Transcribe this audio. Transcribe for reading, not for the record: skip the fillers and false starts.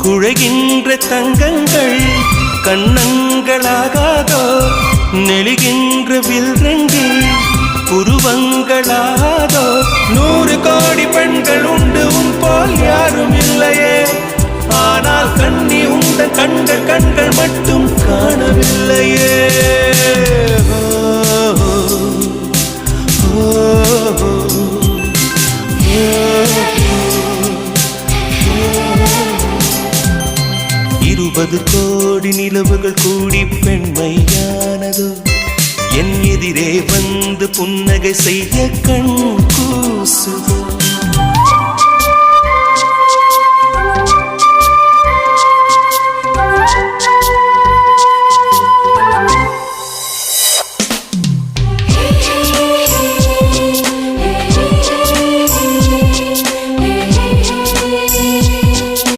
குழைகின்ற தங்கங்கள் கண்ணங்களாகாதோ நெளிகின்ற வில்ரங்கில் புருவங்களாதோ 100 கோடி பெண்கள் உண்டு உன் போல் யாரும் இல்லையே ஆனால் கண்ணி உண்ட கண்கள் மட்டும் காணவில்லையே இருபது கோடி நிலவுகள் கூடி பெண்மையானதோ என் எதிரே வந்து புன்னகை செய்ய கண் கூசுதோ